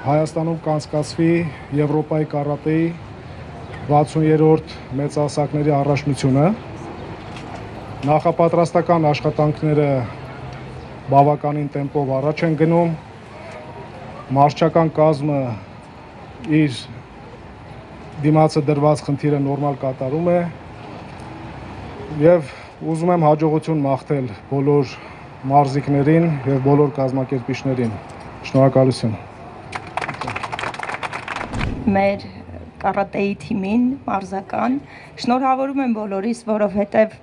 Հայաստանում կանցկացվի Եվրոպայի կարատեի 60-րդ մեծահասակների առաջնությունը։ Նախապատրաստական աշխատանքները բավականին տեմպով առաջ են գնում։ Մարզչական կազմը իր դիմացը դրված խնդիրը նորմալ կատարում է եւ ուզում եմ հաջողություն մաղթել բոլոր մարզիկներին եւ բոլոր կազմակերպիչներին։ Շնորհակալություն։ Մեր կարատեի թիմին, մարզական, շնորհավորում եմ բոլորիս, որովհետև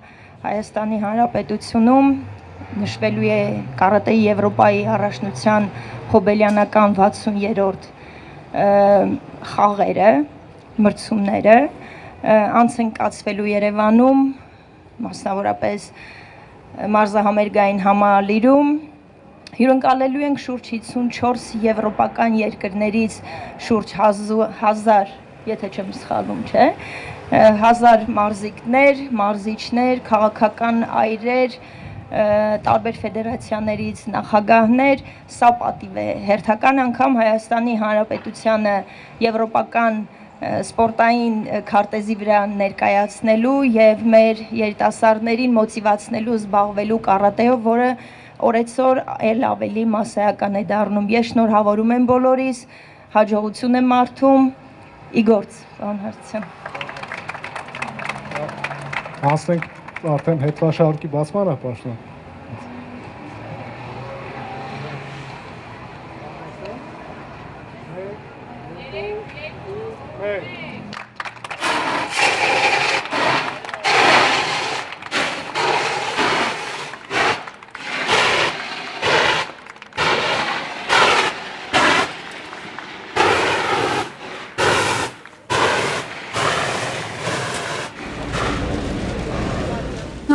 Հայաստանի Հանրապետությունում նշվելու է կարատեի Եվրոպայի առաջնության հոբելյանական 60-րդ խաղերը, մրցումները, անց են կացվելու Երևանում, մասնավորապես մարզահամերգային համալիրում, հյուրընկալելու ենք շուրջ 54 եվրոպական երկրներից շուրջ 1000, եթե չեմ սխալվում, չէ, 1000 մարզիկներ, մարզիչներ, քաղաքական այրեր, տարբեր ֆեդերացիաներից նախագահներ, սա պատիվ է հերթական անգամ Հայաստանի Հանրապետությանը եվրոպական սպորտային քարտեզի վրա ներկայացնելու եւ մեր երիտասարդներին մոտիվացնելու զբաղվելու կարատեով, որը օրեցօր էլ ավելի մասսայական է դառնում։ Ես շնորհավորում եմ բոլորիս, հաջողություն եմ մաղթում, ի գործ, պարոն Հարությունյան։ Անցնենք արդեն հետվաշարքի բացմանը, պաշտոն։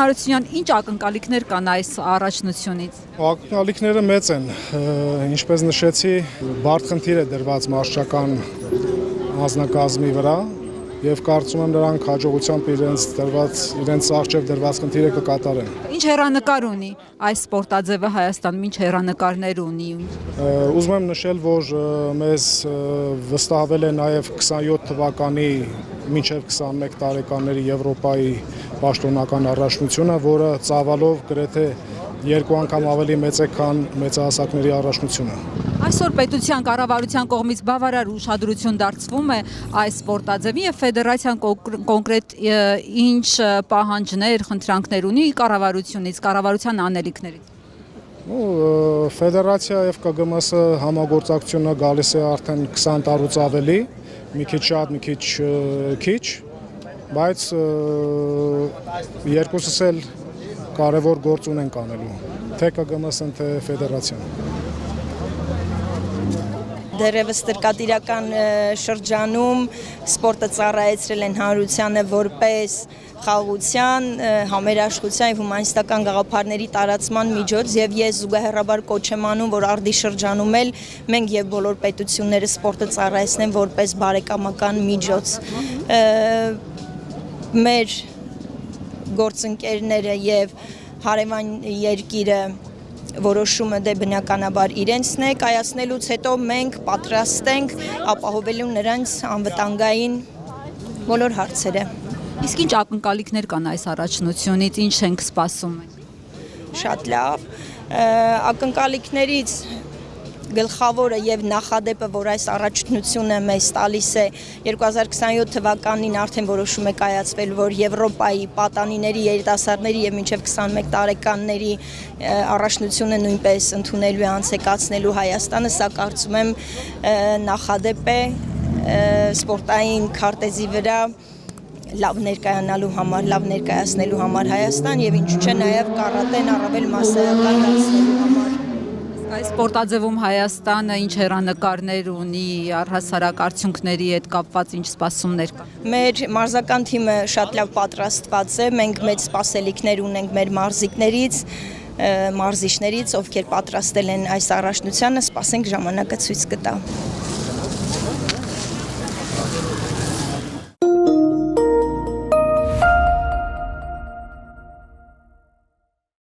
Հարությունյան, ինչ ակնկալիքներ կան այս առաջնությունից։ Ակնկալիքները մեծ են, ինչպես նշեցի, բարդ խնդիր է դրված մարզչական անձնակազմի վրա եւ կարծում եմ նրանք հաջողությամբ իրենց առջև դրված խնդիրը կկատարեն։ Ինչ հեռանկար ունի այս սպորտաձևը Հայաստանում, ինչ հեռանկարներ ունի։ Ուզում եմ նշել, որ մեզ վստահվել է նաեւ 27 թվականի մինչև 21 տարեկանների Եվրոպայի պաշտոնական առաջնությունը, որը ծավալով գրեթե 2 անգամ ավելի մեծ է, քան մեծահասակների առաջնությունը։ Այսօր պետության կառավարության կողմից բավարար ուշադրություն դարձվում է այս սպորտաձևին եւ ֆեդերացիան կոնկրետ ինչ պահանջներ, խնդրանքներ ունի կառավարությունից, կառավարության անելիքներից։ Ֆեդերացիա եւ ԿԳՄՍ համագործակցությունը գալիս է արդեն 20 տարուց ավելի, մի քիչ շատ, մի քիչ, բայց երկուսս էլ կարևոր գործ ունենք անելու, թե ԿԳՄՍ-ն, թե ֆեդերացիան։ Դեռևս տրկատիրական շրջանում սպորտը ծառայեցրել են հանրությանը որպես խաղաղության, համերաշխության եւ հումանիստական գաղափարների տարածման միջոց եւ ես զուգահեռաբար կոչ եմ անում, որ արդի շրջանում էլ մենք եւ բոլոր պետությունները սպորտը ծառայեցնեն որպես բարեկամական միջոց։ Մեր գործընկերները եւ հարևան երկիրը որոշումը դե բնականաբար իրենցն է, կայացնելուց հետո մենք պատրաստ ենք ապահովելու նրանց անվտանգային բոլոր հարցերը։ Իսկ ինչ ակնկալիքներ կան այս առաջնությունից, ինչ ենք սպասում։ Շատ լավ, ակնկալիքներից գլխավորը եւ նախադեպը, որ այս առաջնությունը մեզ տալիս է 2027 թվականին արդեն որոշում է կայացվել, որ Եվրոպայի պատանիների, երիտասարդների եւ մինչեւ 21 տարեկանների առաջնությունը նույնպես ընդունելու է անցեկացնելու Հայաստանը, սա կարծում եմ նախադեպ է սպորտային քարտեզի վրա լավ ներկայանալու համար, լավ ներկայացնելու համար Հայաստան եւ ինչու՞ չէ նաեւ կարատեն առավել մասսայական դարձնելու համար։ Այս սպորտաձևում Հայաստանը ինչ հեռանկարներ ունի, առհասարակ արդյունքների հետ կապված ինչ սպասումներ կան։ Մեր մարզական թիմը շատ լավ պատրաստված է, մենք մեծ սպասելիքներ ունենք մեր մարզիկներից, մարզիչներից, ովքեր պատրաստել են այս առաջնությանը, սպասենք ժամանակը ցույց կտա։